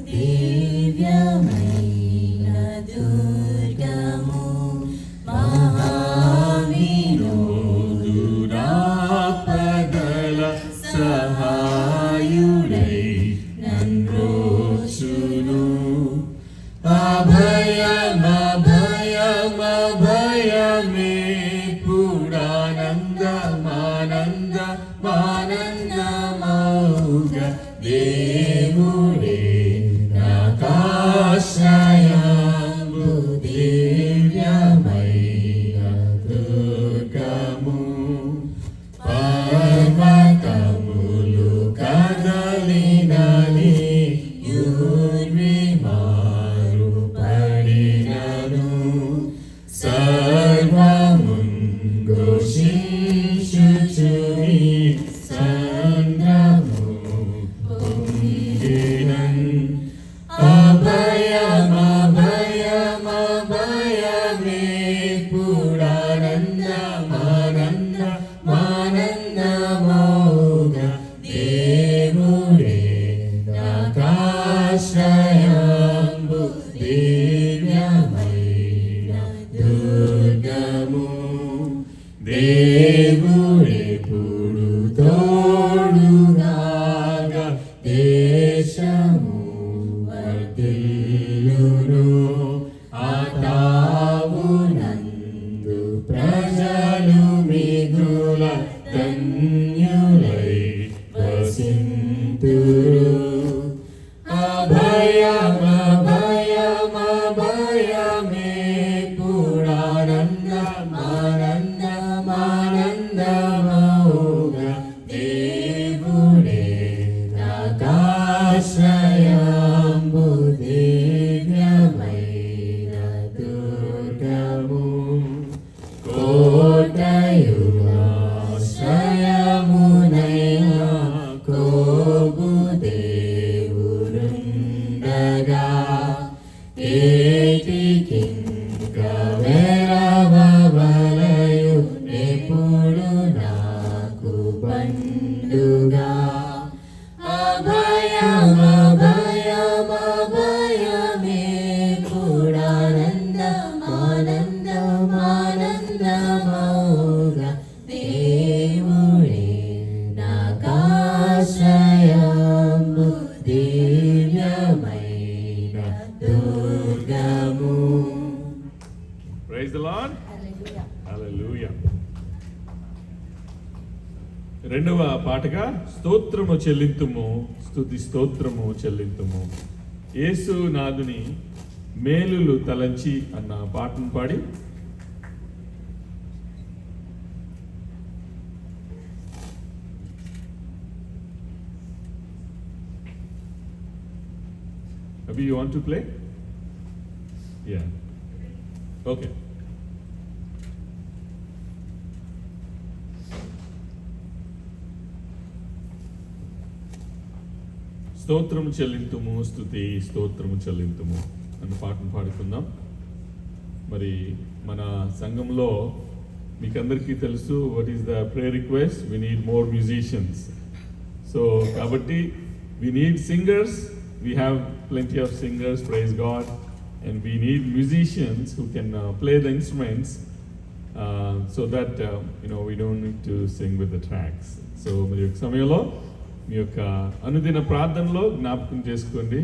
దివ్యమైన దుర్గము మహావినోదురాపదల సహాయుడై నన్రోచును అభయమే పూడానందమానందమానందమౌగ దేవుడే నాకాశ్రయంబు దివ్యమైన దుర్గము పర్వతములు కదలినని యూర్విమారు పడినను సర్వమున్ ఘోషించుచుని సంద్రము పొంగినన్ అభయమే పూడానందమానందమానందమౌగ దేవుడే నాకాశ్రయంబు దివ్యమైన దుర్గము దేవుడెప్పుడు తోడుగాగా దేశము వర్ధిల్లును ఆతావునందు ప్రజలు మిగుల ధన్యులై వసింతురు అభయమే పూడానందమానందమానందమౌగ దేవుడే నాకాశ్రయంబు దివ్యమైన దుర్గము కోటయు ఆశ్రయమునైన కోగు దేవుడుండగా ఏటికింక వెరవలయు ఎప్పుడు నాకు బండుగా అభయమే పూడానందమానందమానందమౌగ దేవుడే నాకాశ్రయంబు దివ్యమైన దుర్గము. Praise the Lord. Hallelujah. రెండవ పాటగా స్తోత్రము చెల్లింతుము, స్తుతి స్తోత్రము చెల్లింతుము. యేసు నాదుని మేలులు తలంచి అన్న పాటను పాడి Abhi, you want to play? Yeah. Okay. స్తోత్రము చెల్లింతుము, స్తుతి స్తోత్రము చెల్లింతుము అన్న పాటను పాడుకుందాం. మరి మన సంఘంలో మీకందరికీ తెలుసు what is the prayer request. We need more musicians. So కాబట్టి we need singers. We have plenty of singers, praise God, and we need musicians who can play the instruments so that we don't need to sing with the tracks. So మరి యొక్క సమయంలో మీ యొక్క అనుదిన ప్రార్థనలో జ్ఞాపకం చేసుకోండి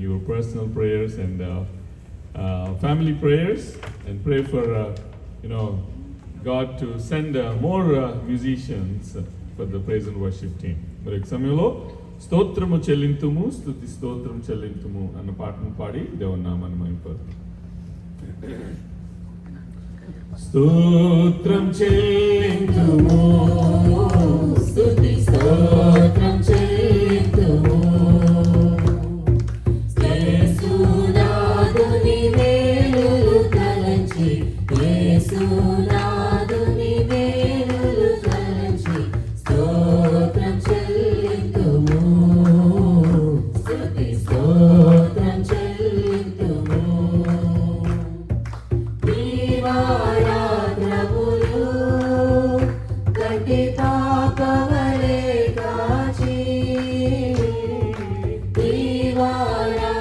your personal prayers and family prayers, and pray for God to send more musicians for the praise and worship team. మరి యొక్క సమయంలో స్తోత్రము చెల్లింతుము, స్తుతి స్తోత్రం చెల్లింతుము అన్న పాటను పాడి దేవుని నామాన్ని మహిమపరుద్దాం. స్తోత్రం చెల్లింతుము, స్తుతి స్తోత్రం చెల్లింతుము. యేసునాథుని మేలులు తలంచి, యేసునాథుని మేలులు తలంచి స్తోత్రం చెల్లింతుము, స్తుతి స్తోత్రం చెల్లింతుము. దీవారాత్రములు కంటి పాపవలే కాచి, దీవారా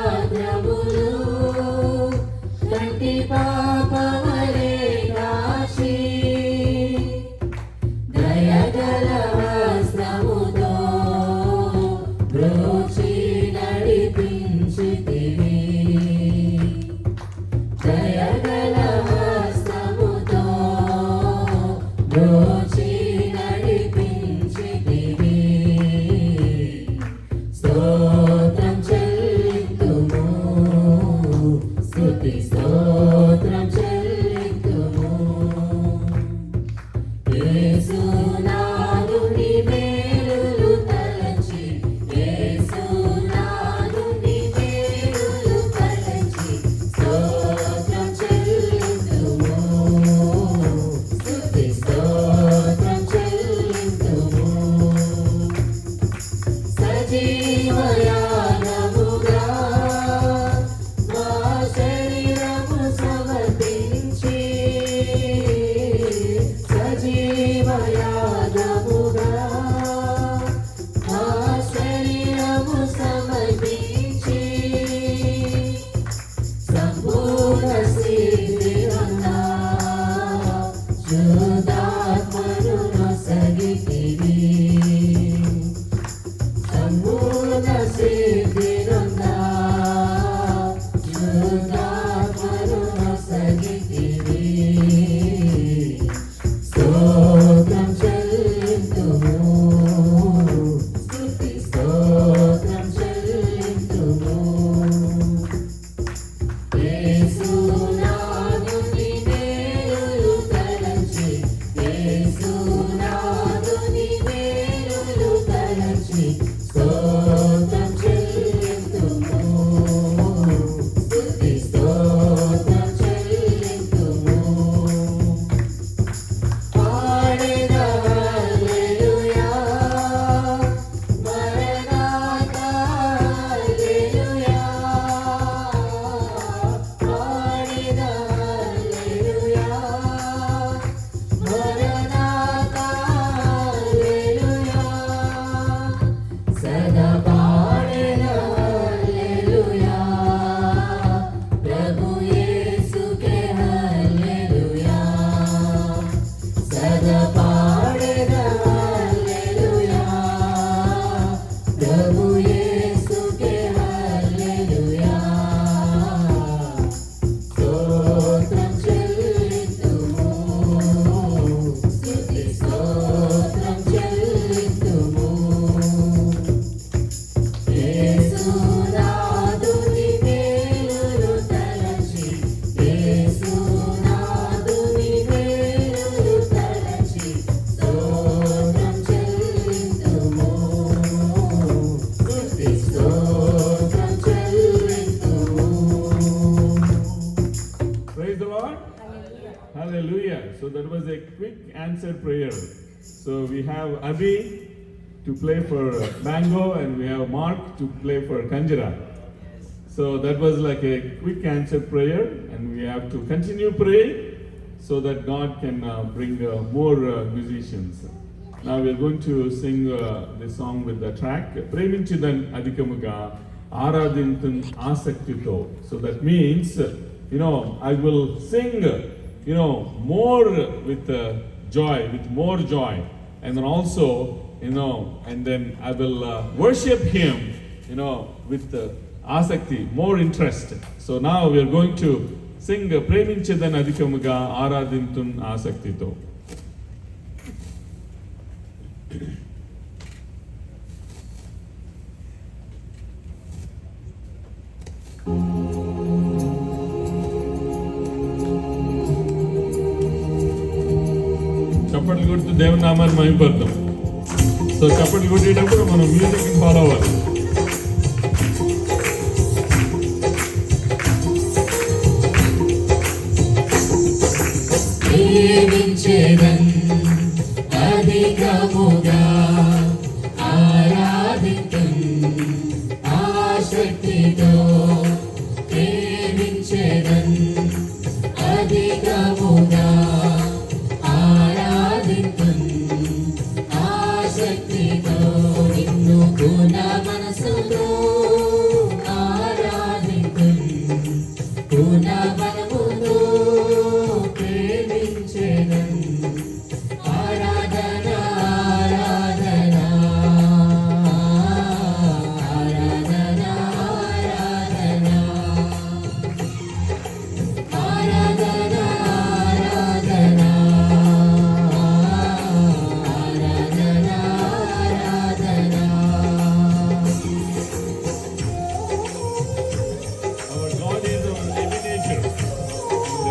So that was a quick answer prayer. So we have Abhi to play for Mango and we have Mark to play for Kanjira. So that was like a quick answer prayer and we have to continue praying so that God can bring more musicians. Now we are going to sing the song with the track Preminchidan Adhikamuga Aradintun Asaktito. So that means, I will sing, more with joy, with more joy. And then also, and then I will worship Him, with asakti, more interest. So now we are going to sing Preminchidan Adhikamuga Aradintun Asaktito. చప్పట్లు కొడుతూ దేవుని నామాన్ని మహిమపడతాం. So చప్పట్లు కొట్టేటప్పుడు మనం music follow అవ్వాలి. ప్రేమించేదన్ అధికముగా ఆరాధింతున్ ఆసక్తితో ప్రేమించేదన్ అధికముగా ఆరాధింతున్ ఆసక్తితో నిన్ను పూర్ణ మనసుతో ఆరాధింతున్ పూర్ణ బలముతో ప్రేమించేదన్ ఆరాధన ఆరాధన ఆరాధన ఆరాధన ఆరాధన ఆరాధన ఆరాధన ఆరాధన. Our God is our Ebenezer.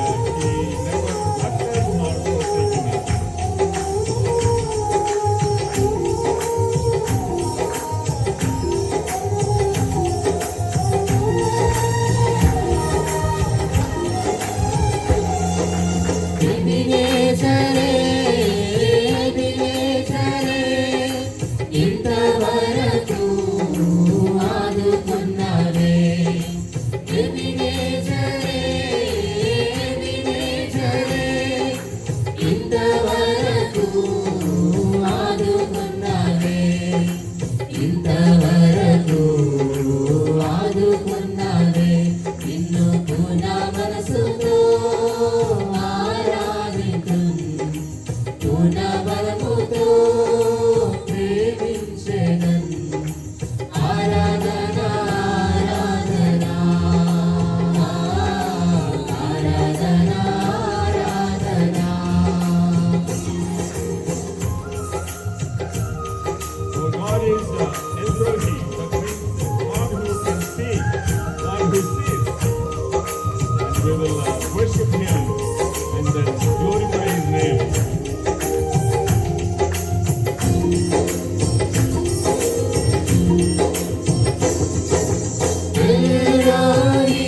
And He never left us nor forsaken us. ఎబినేజరే ఎబినేజరే ఇంతవరకు ఆదుకున్నావే ఎబినేజరే ఎబినేజరే ఇంతవరకు ఆదుకున్నావే ఇంతవరకు ఆదుకున్నావే నిన్ను పూర్ణ మనసుతో ఆరాధింతున్ పూర్ణ బలముతో ప్రేమించెదన్ ఆరాధన ఆరాధన ఆరాధన ఆరాధన. Our God is Elohim, that means God who can see, God who sees. And we will worship Him and then glorify His name. El Roi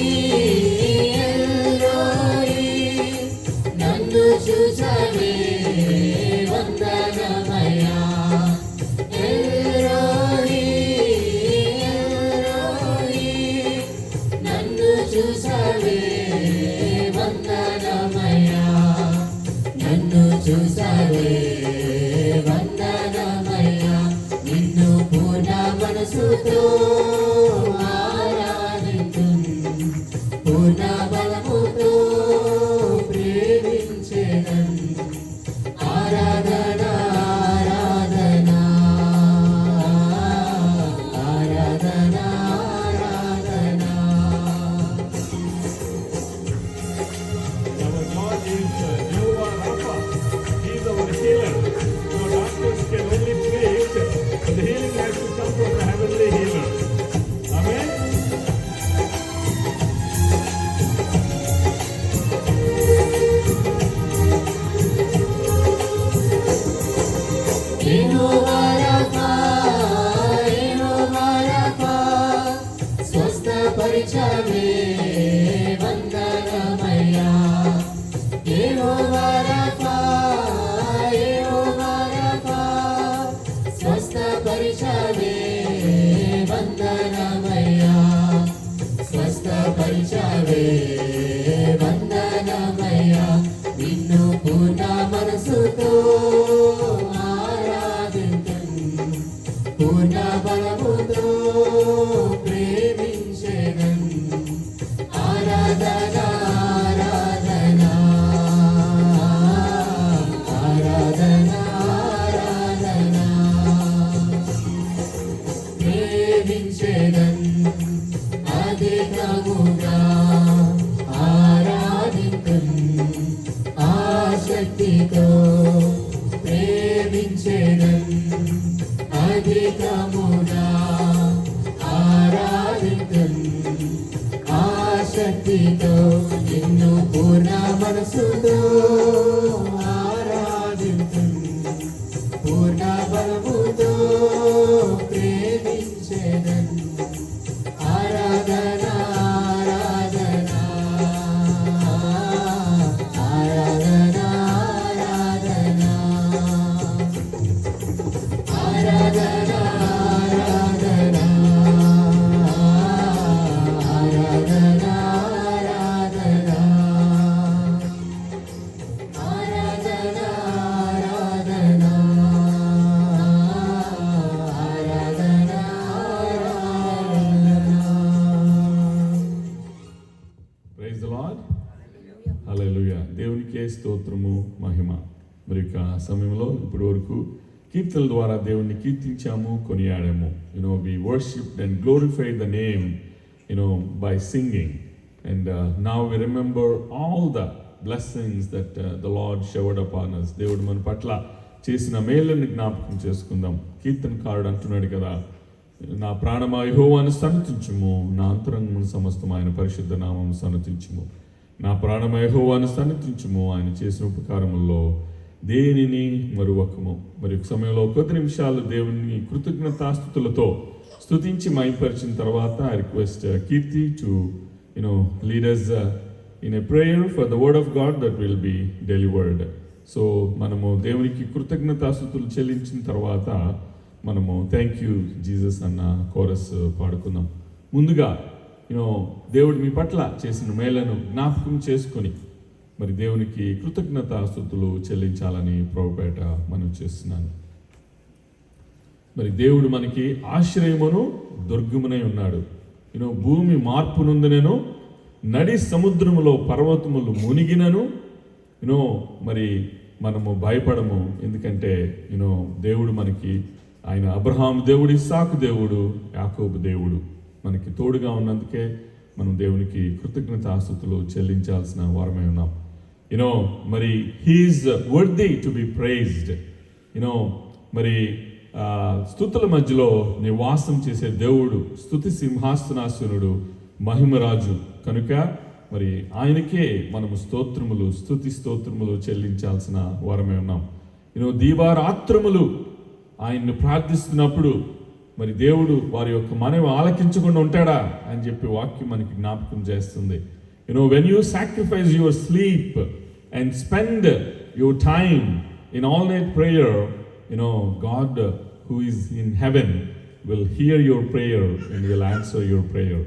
El Roi నన్ను చూసావే వందనమయ్యా ఎల్రోయి ఎల్రోయి నన్ను చూసావే వందనమయ్యా నన్ను చూసావే వందనమయ్యా నిన్ను పూర్ణ మనసుతో ఆరాధింతున్ పూర్ణ బలముతో ప్రేమించెదన్ ఆరాధన ఆరాధన ఆరాధన ఆరాధన. Our God is Jehovah Rapha. He is our healer. Our doctors can only preach, but the healing has to come from the heavenly healer. Amen. యెహోవా రాఫా యెహోవా రాఫా స్వస్థపరిచావే వందనమయ్యా యెహోవా రాఫా అధికముగా ఆరాధింతున్ ఆసక్తితో ప్రేమించెదన్ అధికముగా ఆరాధింతున్ ఆసక్తితో నిన్ను పూర్ణ మనసుతో ఆరాధింతున్ పూర్ణ బలముతో ప్రేమించెదన్ ఆరాధన ఆరాధన ఆరాధన ఆరాధన ఆరాధన ఆరాధన ఆరాధన ఆరాధన ఆరాధన ప్రైజ్ ది లార్డ్. హల్లెలూయా. దేవునికే స్తోత్రము మహిమ. మరి యొక్క సమయంలో ఇప్పటి వరకు కీర్తనల ద్వారా దేవుణ్ణి కీర్తించాము, కొనియాడాము. We worshipped and glorified the name by singing. And now we remember all the blessings that the Lord showered upon us. దేవుడు మన పట్ల చేసిన మేళ్ళని జ్ఞాపకం చేసుకుందాం. కీర్తనకారుడు అంటున్నాడు కదా, నా ప్రాణమా యెహోవాను సన్నతించుము, నా అంతరంగమును సమస్తం ఆయన పరిశుద్ధ నామము సన్నతించుము. నా ప్రాణమా యెహోవాను సన్నతించుము, ఆయన చేసిన ఉపకారముల్లో దేనిని మరువకము. మరి ఒక సమయంలో కొద్ది నిమిషాలు దేవుని కృతజ్ఞతాస్తుతులతో స్తుతించి మైపరిచిన తర్వాత ఐ రిక్వెస్ట్ కీర్తి to lead us in a prayer for the word of God that will be delivered. So మనము దేవునికి కృతజ్ఞతాస్తుతులు చెల్లించిన తర్వాత మనము థ్యాంక్ యూ జీసస్ అన్న కోరస్ పాడుకుందాం. ముందుగా దేవుడు మీ పట్ల చేసిన మేలను జ్ఞాపకం చేసుకొని మరి దేవునికి కృతజ్ఞతాస్తుతులు చెల్లించాలని ప్రభుపేట మనం చేస్తున్నాను. మరి దేవుడు మనకి ఆశ్రయమును దుర్గమునై ఉన్నాడు. భూమి మార్పు నొందినను, నడి సముద్రములో పర్వతములు మునిగినను మరి మనము భయపడము. ఎందుకంటే దేవుడు మనకి ఆయన అబ్రహాము దేవుడు, ఇస్సాకు దేవుడు, యాకోబు దేవుడు మనకి తోడుగా ఉన్నందుకే మనం దేవునికి కృతజ్ఞతాస్తుతులు చెల్లించాల్సిన వారమై ఉన్నాం. మరి he is worthy to be praised. మరి స్తుతుల మధ్యలో నివాసం చేసే దేవుడు, స్తుతి సింహాసనాసనుడు, మహిమరాజు కనుక మరి ఆయనకే మనము స్తుతి స్తోత్రములు చెల్లించాల్సిన వారమే ఉన్నాం. దీవారాత్రములు ఆయన్ని ప్రార్థిస్తున్నప్పుడు మరి దేవుడు వారి యొక్క మనవి ఆలకించకుండా ఉంటాడా అని చెప్పి వాక్యం మనకి జ్ఞాపకం చేస్తుంది. When you sacrifice your sleep and spend your time in all-night prayer, God who is in heaven will hear your prayer and will answer your prayer.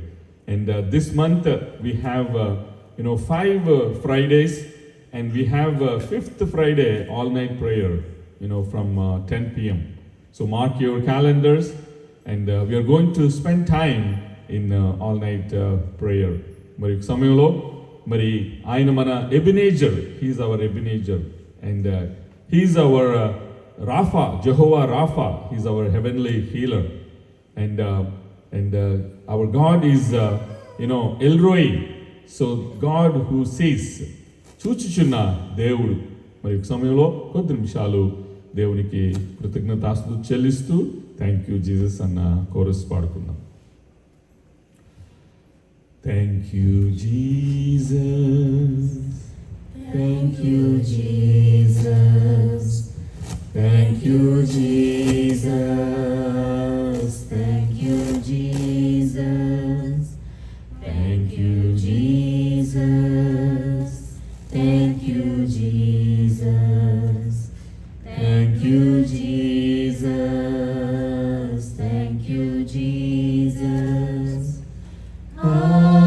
And this month we have 5 Fridays, and we have 5th Friday all-night prayer from 10 p.m. So mark your calendars, and we are going to spend time in all-night prayer. మరి సమయంలో మరి ఆయన మన Ebenezer, he's our Ebenezer, and he's our Rapha, Jehovah Rapha, he's our heavenly healer, and our God is El Roi. So God who sees, చూచుచున్న దేవుడు. మరి సమయంలో కొద్ది నిమిషాలు దేవునికి కృతజ్ఞతాస్తుతులు చెల్లిస్తూ థ్యాంక్ యూ జీసస్ అన్న కోరస్ పాడుకుందాం. Thank you, Jesus. Thank you, Jesus. Thank you, Jesus. Thank you, Jesus. Thank you, Jesus. Thank you, Jesus. Thank you, Jesus. Thank you, Jesus. Hallelujah.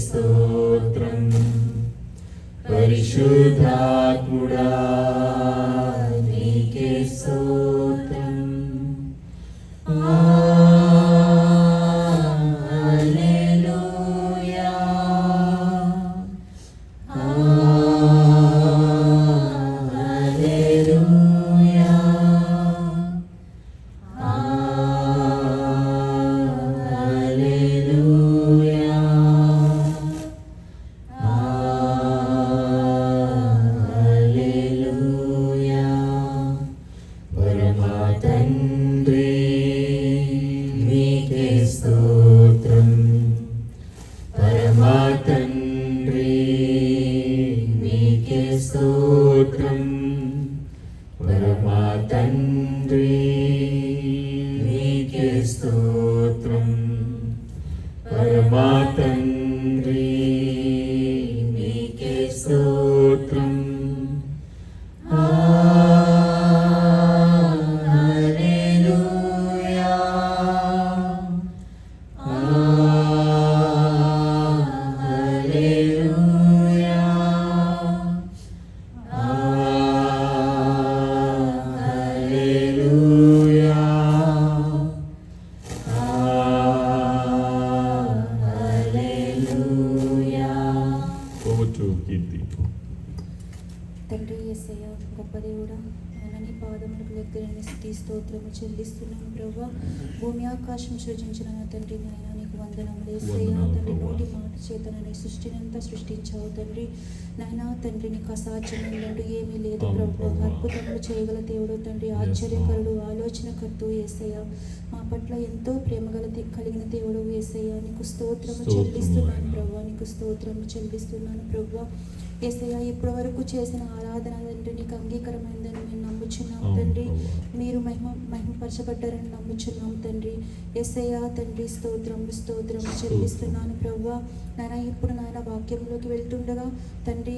స్తోత్రం. పరిశుద్ధాత్ముడా నీకే స్తోత్రం. హల్లెలూయా, హల్లెలూయా, హల్లెలూయా, హల్లెలూయా. పరమా తండ్రి నీకే స్తోత్రం. పరమా తండ్రి నీకే స్తోత్రం. పరమా తండ్రి నీకే స్తోత్రం. పరమా తండ్రి నీకే స్తోత్రం. హల్లెలూయా, హల్లెలూయా, హల్లెలూయా, హల్లెలూయా. Over to Kirti. తండ్రి యేసయ్య గొప్ప దేవుడా, ఆయన నీ పాదములకు దగ్గరని స్తుతి స్తోత్రము చెల్లిస్తున్నాను ప్రభా. భూమి ఆకాశం సృజించిన నా తండ్రి నాయన నీకు వందనములు యేసయ్య. వందనాలు తండ్రి ప్రభువా. నోటి మాట చేత నీ సృష్టినంతా సృష్టించావు తండ్రి నాయన. తండ్రి నీకు అసాధ్యమైనట్టు ఏమీ లేదు అవును ప్రభు. ప్రభువా. అద్భుతములు చేయగల దేవుడు తండ్రి, Yes, ఆశ్చర్యకరుడు, ఆలోచనకర్త యేసయ్య. మా పట్ల ఎంతో ప్రేమగల కలిగిన దేవుడు యేసయ్య. నీకు స్తోత్రము స్తోత్రము చెల్లిస్తున్నాను నాయనా. ప్రభా. నీకు స్తోత్రము చెల్లిస్తున్నాను ప్రభా. యేసయ్య ఇప్పటి వరకు చేసిన ఆరాధన తండ్రి నీకు అంగీకారమైందని మేము నమ్ముచున్నాం అవును తండ్రి. ప్రభువా. మీరు మహిమపరచబడ్డారని నమ్ముచున్నాం తండ్రి. యేసయ్య తండ్రి స్తోత్రం చెల్లిస్తున్నాను ప్రభా. నాయన ఇప్పుడు నాయన వాక్యంలోకి వెళ్తుండగా తండ్రి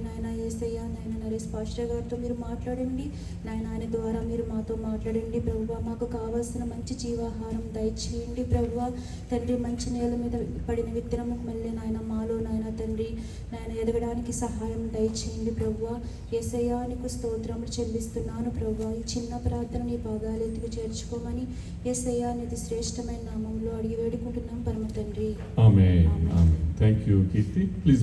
నాయన యేసయ్య నాయన నరేష్ పాస్టర్ గారితో మీరు మాట్లాడండి నాయన. ఆయన ద్వారా మీరు మాతో మాట్లాడండి ప్రభువా. మాకు కావాల్సిన మంచి జీవాహారం దయచేయండి ప్రభువా. తండ్రి మంచి నేల మీద పడిన విత్తనము మళ్ళీ నాయన మాలో నాయన తండ్రి నాయన ఎదగడానికి సహాయం దయచేయండి ప్రభువా. యేసయ్య నీకు స్తోత్రములు చెల్లిస్తున్నాను ప్రభువా. ఈ చిన్న ప్రార్థన నీ పాదాలు ఎత్తుకు చేర్చుకోమని యేసయ్య నీది శ్రేష్టమైన నామంలో అడిగి వేడుకుంటున్నాం పరమ తండ్రి. Amen. Amen. Thank you, Kirti. Please.